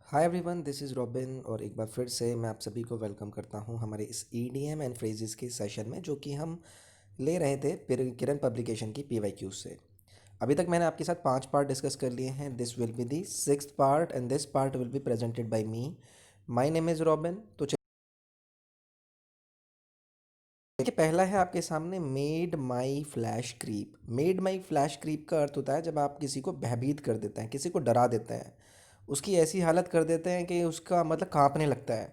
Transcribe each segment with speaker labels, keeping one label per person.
Speaker 1: Hi everyone, this is robin और एक बार फिर से मैं आप सभी को वेलकम करता हूं हमारे इस ईडीएम एंड फ्रेजेस के सेशन में जो कि हम ले रहे थे किरण पब्लिकेशन की पीवाईक्यू से। अभी तक मैंने आपके साथ 5 पार्ट डिस्कस कर लिए हैं। This will be the 6th part and this part will be presented by me. My name is Robin. तो देखिए, पहला है आपके सामने made my flesh creep. Made my flesh creep का अर्थ होता है जब आप किसी को भयभीत कर देते हैं, किसी को डरा देते हैं, उसकी ऐसी हालत कर देते हैं कि उसका मतलब कांपने लगता है।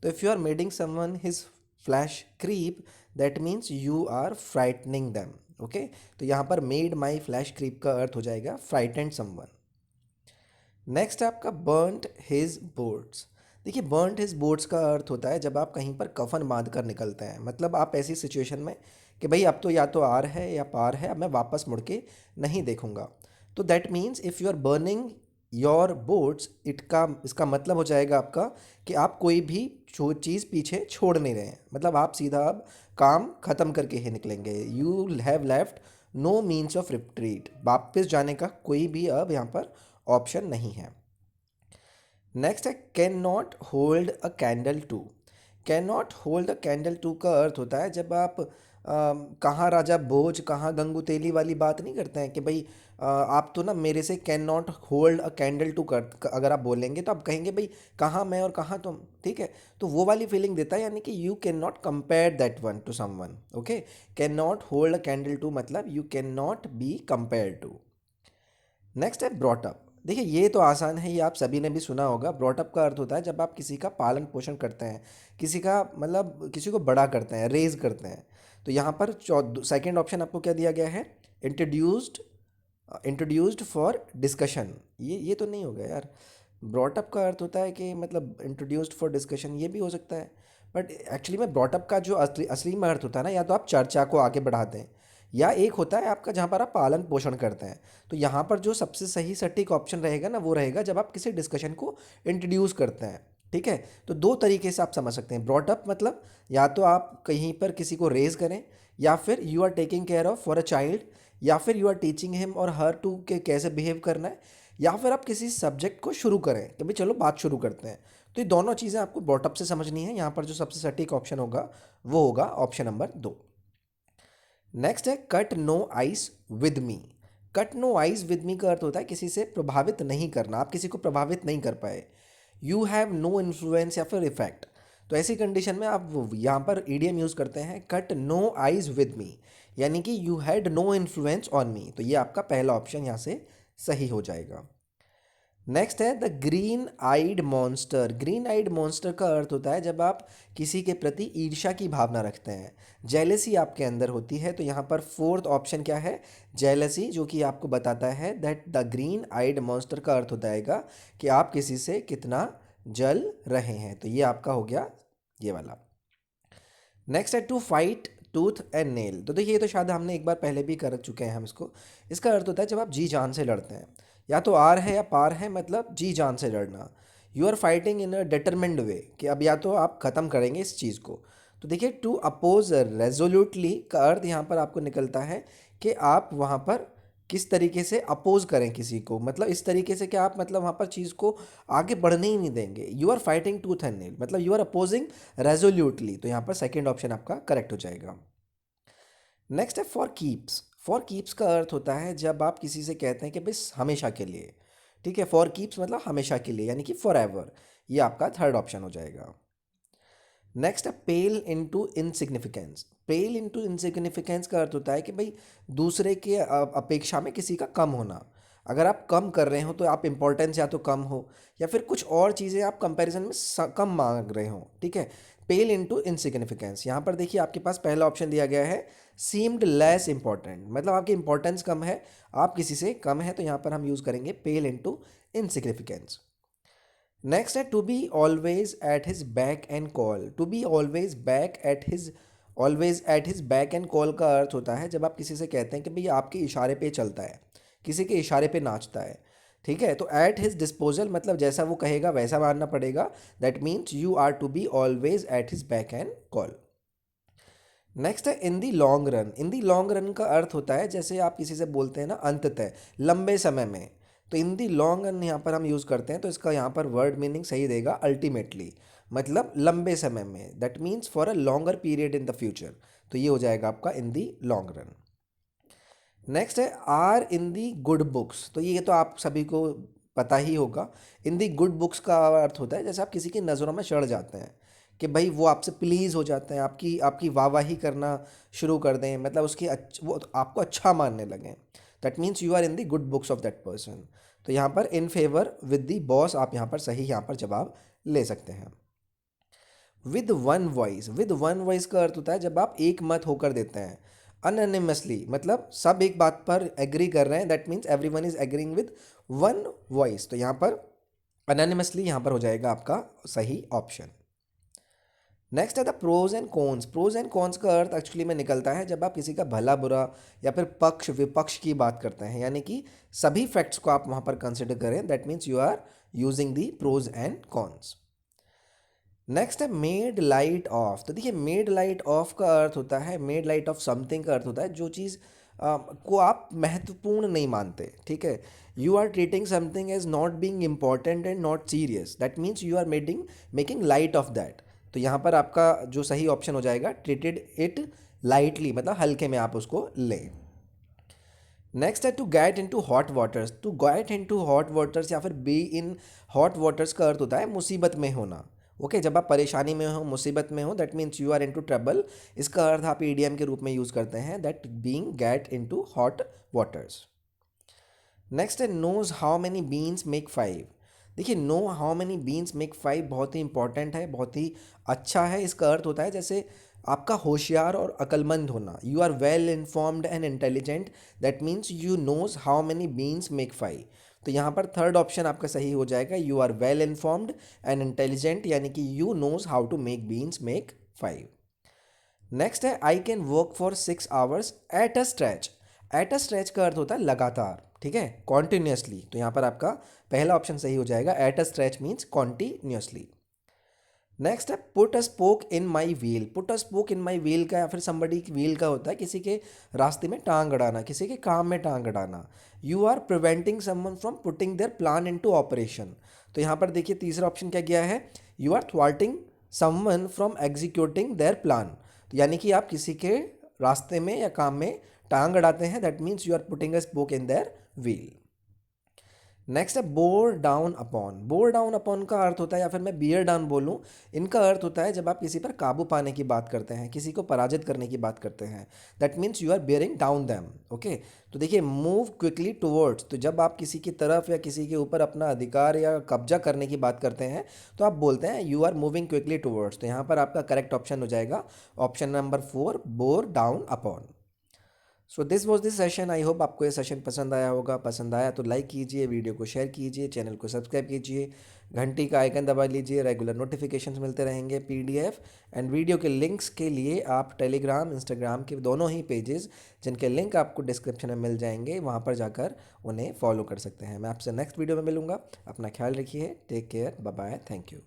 Speaker 1: तो if you are making someone his flesh creep, that means you are frightening them. Okay, तो यहाँ पर मेड माई फ्लैश क्रीप का अर्थ हो जाएगा फ्राइटेंड समवन। नेक्स्ट है आपका बर्न्ट हिज बोट्स। देखिए, बर्न्ट हिज बोट्स का अर्थ होता है जब आप कहीं पर कफन बांध कर निकलते हैं, मतलब आप ऐसी सिचुएशन में कि भाई अब तो या तो आर है या पार है, अब मैं वापस मुड़ के नहीं देखूंगा। तो that means if you are burning your boats, इसका मतलब हो जाएगा आपका कि आप कोई भी चीज़ पीछे छोड़ नहीं रहे हैं, मतलब आप सीधा अब काम ख़त्म करके ही निकलेंगे। You have left no means of retreat. वापस जाने का कोई भी अब यहाँ पर ऑप्शन नहीं है। नेक्स्ट है can not hold a candle to. Can not hold a candle to का अर्थ होता है जब आप कहाँ राजा भोज कहाँ गंगू तेली वाली बात नहीं करते हैं कि भाई आप तो ना मेरे से can not hold a candle to कर, अगर आप बोलेंगे तो आप कहेंगे भाई कहाँ मैं और कहाँ तुम। ठीक है, तो वो वाली फीलिंग देता है, यानी कि you can not compare that one to someone. Okay, can not hold a candle to मतलब you can not be compare to. Next है ब्रॉटअप। देखिए, ये तो आसान है, ये आप सभी ने भी सुना होगा। ब्रॉटअप का अर्थ होता है जब आप किसी का पालन पोषण करते हैं, किसी का मतलब किसी को बड़ा करते हैं, रेज करते हैं। तो यहाँ पर सेकेंड ऑप्शन आपको क्या दिया गया है? इंट्रोड्यूस्ड। Introduced for discussion. ये तो नहीं होगा यार। ब्रॉटअप का अर्थ होता है कि मतलब इंट्रोड्यूस्ड फॉर डिस्कशन, ये भी हो सकता है। बट एक्चुअली में ब्रॉटअप का जो असली असली में अर्थ होता है ना, या तो आप चर्चा को आगे बढ़ाते हैं, या एक होता है आपका जहाँ पर आप पालन पोषण करते हैं। तो यहाँ पर जो सबसे सही सटीक ऑप्शन रहेगा ना, वो रहेगा जब आप किसी डिस्कशन को इंट्रोड्यूस करते हैं। ठीक है, तो दो तरीके से आप समझ सकते हैं। ब्रॉटअप मतलब या तो आप कहीं पर किसी को रेज करें, या फिर you are taking care of for a child, या फिर यू आर टीचिंग हिम और हर टू के कैसे बिहेव करना है, या फिर आप किसी सब्जेक्ट को शुरू करें कि भाई चलो बात शुरू करते हैं। तो ये दोनों चीज़ें आपको ब्रॉटअप से समझनी है। यहाँ पर जो सबसे सटीक ऑप्शन होगा वो होगा ऑप्शन नंबर 2। नेक्स्ट है cut no ice with me. Cut no ice with me का अर्थ होता है किसी से प्रभावित नहीं करना, आप किसी को प्रभावित नहीं कर पाए। यू हैव नो इन्फ्लुएंस या फिर इफेक्ट। तो ऐसी कंडीशन में आप यहाँ पर ईडीएम यूज़ करते हैं cut no ice with me, यानी कि you had no influence on me. तो ये आपका पहला ऑप्शन यहाँ से सही हो जाएगा। नेक्स्ट है the green eyed monster. Green eyed monster का अर्थ होता है जब आप किसी के प्रति ईर्ष्या की भावना रखते हैं, जेलसी आपके अंदर होती है। तो यहाँ पर फोर्थ ऑप्शन क्या है? जेलसी, जो कि आपको बताता है that the green eyed monster का अर्थ हो जाएगा कि आप किसी से कितना जल रहे हैं। तो ये आपका हो गया ये वाला। नेक्स्ट है to fight tooth and nail. तो देखिए, ये तो शायद हमने एक बार पहले भी कर चुके हैं हम इसको। इसका अर्थ होता है जब आप जी जान से लड़ते हैं, या तो आर है या पार है, मतलब जी जान से लड़ना। You are fighting in a determined way, कि अब या तो आप ख़त्म करेंगे इस चीज़ को। तो देखिए, टू अपोज रेजोल्यूटली का अर्थ यहाँ पर आपको निकलता है कि आप वहाँ पर किस तरीके से अपोज करें किसी को, मतलब इस तरीके से कि आप मतलब वहाँ पर चीज़ को आगे बढ़ने ही नहीं देंगे। You are fighting tooth and nail मतलब यू आर अपोजिंग रेजोल्यूटली। तो यहाँ पर सेकेंड ऑप्शन आपका करेक्ट हो जाएगा। नेक्स्ट है फॉर कीप्स। फॉर कीप्स का अर्थ होता है जब आप किसी से कहते हैं कि बस हमेशा के लिए। ठीक है, फॉर कीप्स मतलब हमेशा के लिए, यानी कि फॉर एवर। ये आपका थर्ड ऑप्शन हो जाएगा। नेक्स्ट है पेल इनटू इनसिग्निफिकेंस। पेल इनटू इनसिग्निफिकेंस का अर्थ होता है कि भाई दूसरे के अपेक्षा में किसी का कम होना। अगर आप कम कर रहे हो तो आप इंपॉर्टेंस या तो कम हो, या फिर कुछ और चीज़ें आप कंपैरिजन में कम मांग रहे हो। ठीक है, पेल इनटू इनसिग्निफिकेंस। यहाँ पर देखिए, आपके पास पहला ऑप्शन दिया गया है सीम्ड लेस इंपॉर्टेंट, मतलब आपकी इंपॉर्टेंस कम है, आप किसी से कम है। तो यहाँ पर हम यूज़ करेंगे पेल इनटू इनसिग्निफिकेंस। नेक्स्ट है to be always at his back and call. To be always beck at his always at his back and call का अर्थ होता है जब आप किसी से कहते हैं कि भैया आपके इशारे पे चलता है, किसी के इशारे पे नाचता है। ठीक है, तो एट हिज डिस्पोजल मतलब जैसा वो कहेगा वैसा मानना पड़ेगा। That means you are to be always at his back and call. Next है in the long run. In the long run का अर्थ होता है जैसे आप किसी से बोलते हैं ना अंततः, लंबे समय में। तो इन दी लॉन्ग रन यहाँ पर हम यूज़ करते हैं, तो इसका यहाँ पर वर्ड मीनिंग सही देगा अल्टीमेटली, मतलब लंबे समय में, that means for a longer period in the future. तो ये हो जाएगा आपका in the long run. Next है are in the good books. तो ये तो आप सभी को पता ही होगा। इन दी गुड बुक्स का अर्थ होता है जैसे आप किसी की नज़रों में चढ़ जाते हैं, कि भाई वो आपसे प्लीज़ हो जाते हैं, आपकी आपकी वाहवाही करना शुरू कर दें, मतलब उसकी वो आपको अच्छा मानने लगें। That means you are in the good books of that person. तो यहाँ पर in favour with the boss आप यहाँ पर सही यहाँ पर जवाब ले सकते हैं। विद वन वॉइस का अर्थ होता है जब आप एक मत होकर देते हैं। अनोनिमसली मतलब सब एक बात पर एग्री कर रहे हैं, that means every one is agreeing with one voice. तो यहाँ पर अनोनिमसली यहाँ पर हो जाएगा आपका सही ऑप्शन। नेक्स्ट है the pros and cons. Pros and cons का अर्थ एक्चुअली में निकलता है जब आप किसी का भला बुरा या फिर पक्ष विपक्ष की बात करते हैं, यानी कि सभी फैक्ट्स को आप वहाँ पर कंसिडर करें, that means you are using the pros and cons. Next है मेड लाइट ऑफ। तो देखिए मेड लाइट ऑफ का अर्थ होता है, मेड लाइट ऑफ समथिंग का अर्थ होता है जो चीज़ को आप महत्वपूर्ण नहीं मानते, ठीक है। You are treating something as not being important and not serious, that means you are making light of that. तो यहाँ पर आपका जो सही ऑप्शन हो जाएगा ट्रीटेड इट लाइटली, मतलब हल्के में आप उसको लें। नेक्स्ट है to get in to hot waters. To get in to hot waters या फिर बी इन हॉट वाटर्स का अर्थ होता है मुसीबत में होना। ओके जब आप परेशानी में हो, मुसीबत में हो, that means you are into trouble. इसका अर्थ आप ईडीएम के रूप में यूज़ करते हैं, that being get in to hot waters. Next है knows how many beans make five. देखिए know how many beans make five बहुत ही इंपॉर्टेंट है, बहुत ही अच्छा है। इसका अर्थ होता है जैसे आपका होशियार और अक्लमंद होना। You are well informed and intelligent, that means you knows how many beans make five. तो यहाँ पर थर्ड ऑप्शन आपका सही हो जाएगा, you are well informed and intelligent, यानी कि you knows how to make beans make five. Next है I can work for 6 hours at a stretch. At a stretch का अर्थ होता है लगातार, ठीक है, कॉन्टिन्यूसली। तो यहाँ पर आपका पहला ऑप्शन सही हो जाएगा, at a stretch means continuously. Next है put a spoke in my wheel. Put a spoke in my wheel का या फिर समबडी की व्हील का होता है किसी के रास्ते में टांग अड़ाना, किसी के काम में टांग अड़ाना। You are preventing someone from putting their plan into operation. तो यहाँ पर देखिए तीसरा ऑप्शन क्या गया है, you are thwarting someone from executing their plan. तो यानी कि आप किसी के रास्ते में या काम में टांग अड़ाते हैं, that means you are putting a spoke in their wheel. Next है bore down upon. Bore down upon का अर्थ होता है, या फिर मैं बियर डाउन बोलूँ, इनका अर्थ होता है जब आप किसी पर काबू पाने की बात करते हैं, किसी को पराजित करने की बात करते हैं, that means you are bearing down them. Okay तो देखिए मूव क्विकली टुवर्ड्स। तो जब आप किसी की तरफ या किसी के ऊपर अपना अधिकार या कब्जा करने की बात करते हैं तो आप बोलते हैं you are moving quickly towards. तो यहाँ पर आपका करेक्ट ऑप्शन हो जाएगा option number 4, bore down upon. So this was this session. I hope आपको ये सेशन पसंद आया होगा। पसंद आया तो लाइक कीजिए, वीडियो को शेयर कीजिए, चैनल को सब्सक्राइब कीजिए, घंटी का आइकन दबा लीजिए, रेगुलर नोटिफिकेशंस मिलते रहेंगे। पीडीएफ एंड वीडियो के लिंक्स के लिए आप टेलीग्राम इंस्टाग्राम के दोनों ही पेजेस, जिनके लिंक आपको डिस्क्रिप्शन में मिल जाएंगे, वहाँ पर जाकर उन्हें फॉलो कर सकते हैं। मैं आपसे नेक्स्ट वीडियो में मिलूंगा। अपना ख्याल रखिए, take care, bye bye, thank you.